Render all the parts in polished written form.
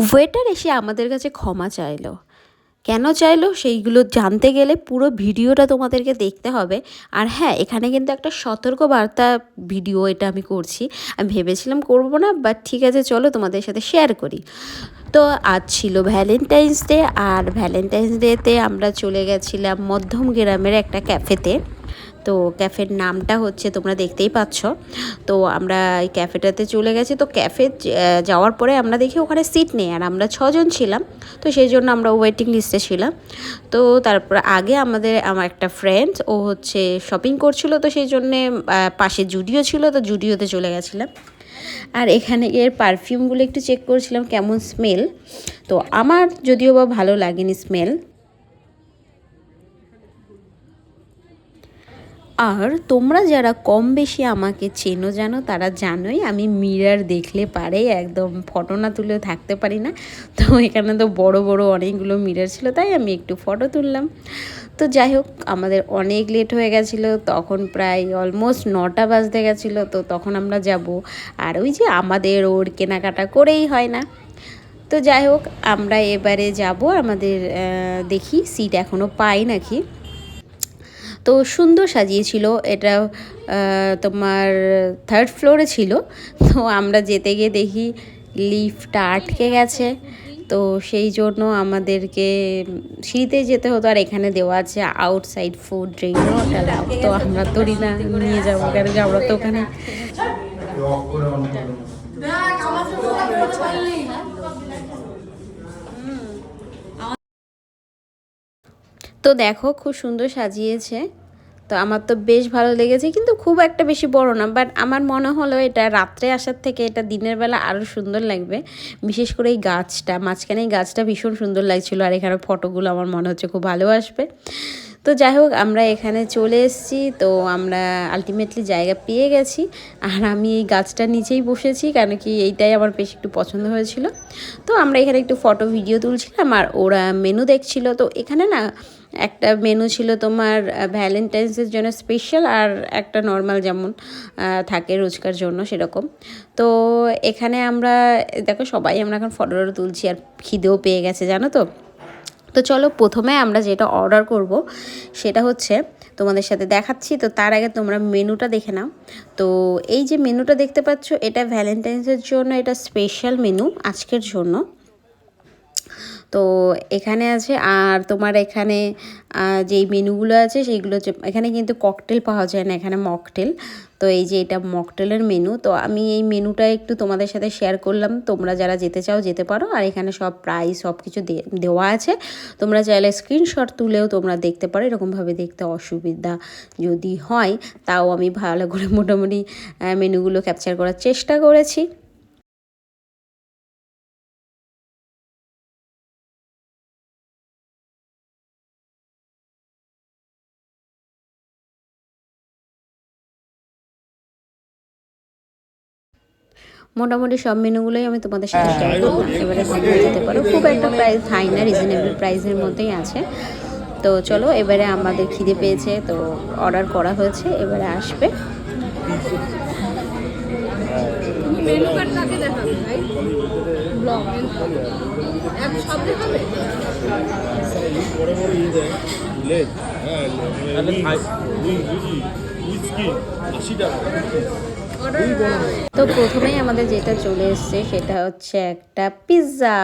Waiter এসে আমাদের কাছে ক্ষমা চাইলো। কেন চাইলো সেইগুলো জানতে গেলে পুরো ভিডিওটা তোমাদেরকে দেখতে হবে। আর হ্যাঁ, এখানে কিন্তু একটা সতর্কবার্তা ভিডিও এটা আমি করছি। আমি ভেবেছিলাম করব না, বাট ঠিক আছে চলো তোমাদের সাথে শেয়ার করি। তো আজ ছিল ভ্যালেন্টাইন্স ডে, আর ভ্যালেন্টাইন্স ডেতে আমরা চলে গেছিলাম মধ্যম গ্রামের একটা ক্যাফেতে। তো ক্যাফের নামটা হচ্ছে তোমরা দেখতেই পাচ্ছ। তো আমরা এই ক্যাফেটাতে চলে গেছি। তো ক্যাফে যাওয়ার পরে আমরা দেখি ওখানে সিট নেই, আর আমরা 6জন ছিলাম। তো সেই জন্য আমরা ওয়েটিং লিস্টে ছিলাম। তো তারপর আগে আমার একটা ফ্রেন্ড ও হচ্ছে শপিং করছিল, তো সেই জন্যে পাশে জুডিও ছিল, তো জুডিওতে চলে গেছিলাম। আর এখানে এর পারফিউমগুলো একটু চেক করছিলাম কেমন স্মেল। তো আমার যদিও বা ভালো লাগেনি স্মেল। আর তোমরা যারা কম বেশি আমাকে চেনো জানো, তারা জানোই আমি মিরর দেখলে পারে একদম ফটো না তুলে থাকতে পারি না। তো এখানে তো বড় বড় অনেকগুলো মিরর ছিল, তাই আমি একটু ফটো তুললাম। তো যাই হোক, আমাদের অনেক লেট হয়ে গেছিলো, তখন প্রায় অলমোস্ট 9টা বাজতে গেছিলো। তো তখন আমরা যাব, আর ওই যে আমাদের ওর কেনাকাটা করেই হয় না। তো যাই হোক, আমরা এবারে যাব, আমাদের দেখি সিট এখনও পাই নাকি। তো সুন্দর সাজিয়েছিল এটা, তোমার 3rd ফ্লোরে ছিল। তো আমরা যেতে গিয়ে দেখি লিফটটা আটকে গেছে। তো সেই জন্য আমাদেরকে সিঁড়িতেই যেতে হতো। আর এখানে দেওয়া আছে outside food drink not allowed. তো আমরা তো নিয়ে যাবো, কেন কি আমরা তো ওখানে। তো দেখো খুব সুন্দর সাজিয়েছে। তো আমার তো বেশ ভালো লেগেছে, কিন্তু খুব একটা বেশি বড় না। বাট আমার মনে হলো এটা রাত্রে আসার থেকে এটা দিনের বেলা আরও সুন্দর লাগবে। বিশেষ করে এই গাছটা, মাঝখানে এই গাছটা ভীষণ সুন্দর লাগছিলো। আর এখানে ফটোগুলো আমার মনে হচ্ছে খুব ভালো আসবে। তো যাই হোক, আমরা এখানে চলে এসেছি। তো আমরা আলটিমেটলি জায়গা পেয়ে গেছি। আর আমি এই গাছটার নিচেই বসেছি, কেন কি এইটাই আমার বেশ একটু পছন্দ হয়েছিল। তো আমরা এখানে একটু ফটো ভিডিও তুলছিলাম, আর ওরা মেনু দেখছিল। তো এখানে না একটা মেনু ছিল তোমার ভ্যালেন্টাইন্সের জন্য স্পেশাল, আর একটা নর্মাল যেমন থাকে রোজকার জন্য সেরকম। তো এখানে আমরা দেখো সবাই আমরা এখন ফটো তুলছি, আর খিদেও পেয়ে গেছে জানো তো। তো চলো প্রথমে আমরা যেটা অর্ডার করব সেটা হচ্ছে তোমাদের সাথে দেখাচ্ছি। তো তার আগে তোমরা মেনুটা দেখে নাও। তো এই যে মেনুটা দেখতে পাচ্ছ, এটা ভ্যালেন্টাইন্সের জন্য, এটা স্পেশাল মেনু আজকের জন্য। তো এখানে আছে, আর তোমার এখানে যেই মেনুগুলো আছে সেইগুলো হচ্ছে, এখানে কিন্তু ককটেল পাওয়া যায় না, এখানে মকটেল। তো এই যে এটা মকটেলের মেনু। তো আমি এই মেনুটা একটু তোমাদের সাথে শেয়ার করলাম। তোমরা যারা যেতে চাও যেতে পারো। আর এখানে সব প্রাইস সব কিছু দেওয়া আছে। তোমরা চাইলে স্ক্রিনশট তুলেও তোমরা দেখতে পারো। এরকমভাবে দেখতে অসুবিধা যদি হয়, তাও আমি ভালো করে মোটামুটি মেনুগুলো ক্যাপচার করার চেষ্টা করেছি। মোটামুটি সব মেনুগুলোই আমি তোমাদের সাথে শেয়ার করলাম। এবারে তোমরা যেতে পারো, খুব একটা প্রাইস হাই না, রিজনেবল প্রাইসের মধ্যেই আছে। তো চলো, এবারে আমাদের খিদে পেয়েছে, তো অর্ডার করা হয়েছে, এবারে আসবে। তো প্রথমেই আমাদের যেটা চলে এসছে সেটা হচ্ছে একটা পিৎজা।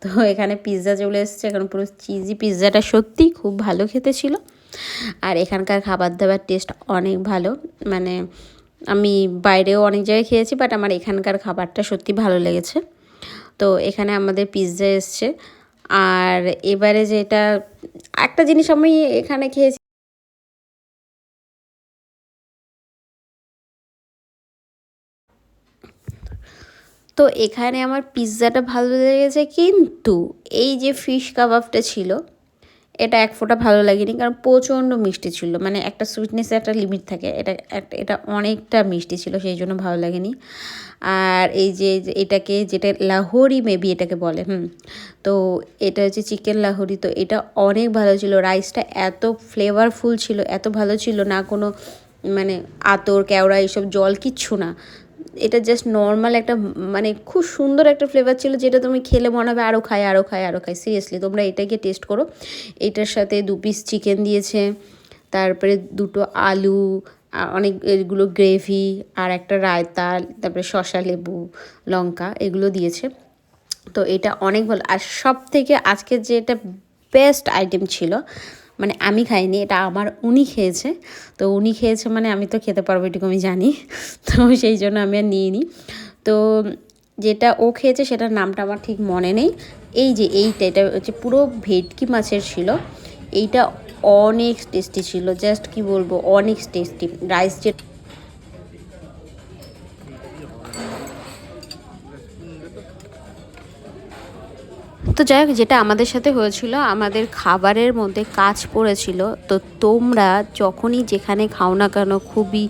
তো এখানে পিৎজা চলে এসছে, এখন পুরো চিজি পিৎজাটা সত্যিই খুব ভালো খেতে ছিল। আর এখানকার খাবার দাবার টেস্ট অনেক ভালো। মানে আমি বাইরেও অনেক জায়গায় খেয়েছি, বাট আমার এখানকার খাবারটা সত্যি ভালো লেগেছে। তো এখানে আমাদের পিৎজা এসছে। আর এবারে যেটা একটা জিনিস আমি এখানে খেয়েছি, তো এখানে আমার পিৎজাটা ভালো লেগেছে, কিন্তু এই যে ফিশ কাবাবটা ছিল এটা এক ফোঁটা ভালো লাগেনি, কারণ প্রচণ্ড মিষ্টি ছিল। মানে একটা সুইটনেসের একটা লিমিট থাকে, এটা অনেকটা মিষ্টি ছিল, সেই জন্য ভালো লাগেনি। আর এই যে এটাকে যেটা লাহোরি মেবি এটাকে বলে, তো এটা হচ্ছে চিকেন লাহোরি। তো এটা অনেক ভালো ছিল, রাইসটা এত ফ্লেভারফুল ছিল, এত ভালো ছিল না কোনো মানে আতর কেওড়া এইসব জল কিচ্ছু না। এটা জাস্ট নর্মাল একটা মানে খুব সুন্দর একটা ফ্লেভার ছিল, যেটা তুমি খেলে মনে হবে আরও খাই আরও খাই আরও খাই। সিরিয়াসলি তোমরা এটাকে টেস্ট করো। এটার সাথে 2 পিস চিকেন দিয়েছে, তারপরে 2টো আলু, অনেক এগুলো গ্রেভি, আর একটা রায়তা, তারপরে শসা, লেবু, লঙ্কা এগুলো দিয়েছে। তো এটা অনেক ভালো। আর সব থেকে আজকে যে এটা বেস্ট আইটেম ছিল, মানে আমি খাইনি, এটা উনি খেয়েছে। তো উনি খেয়েছে মানে আমি তো খেতে পারবো এটুকু আমি জানি। তো সেই জন্য আমি আর নিয়ে নিই। তো যেটা ও খেয়েছে সেটার নামটা আমার ঠিক মনে নেই। এই যে এটা হচ্ছে পুরো ভেটকি মাছের ছিল। এইটা অনেক টেস্টি ছিল, জাস্ট কি বলবো, অনেক টেস্টি। রাইস যে তো যাই হোক, যেটা আমাদের সাথে হয়েছিল, আমাদের খাবারের মধ্যে কাজ পড়েছিল। তো তোমরা যখনই যেখানে খাও না কেন খুবই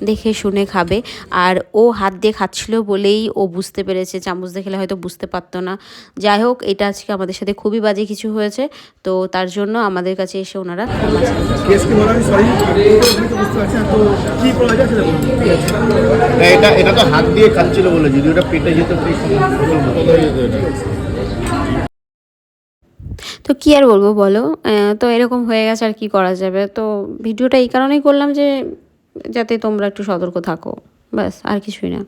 দেখে শুনে খাবে। আর ও হাত দিয়ে খাচ্ছিল বলেই ও বুঝতে পেরেছে, চামচ দিয়ে খেলে হয়তো বুঝতে পারতো না। যাই হোক, এটা আজকে আমাদের সাথে খুবই বাজে কিছু হয়েছে, তো তার জন্য আমাদের কাছে এসে ওনারা ক্ষমা এটা এটা তো হাত দিয়ে খাচ্ছিল বলে, যদি ওটা পেটে যেত তো কী আর বলবো বলো। তো এরকম হয়ে গেছে, আর কি করা যাবে। তো ভিডিওটা এই কারণেই করলাম যে যাতে তোমরা একটু সতর্ক থাকো, ব্যাস, আর কিছুই না।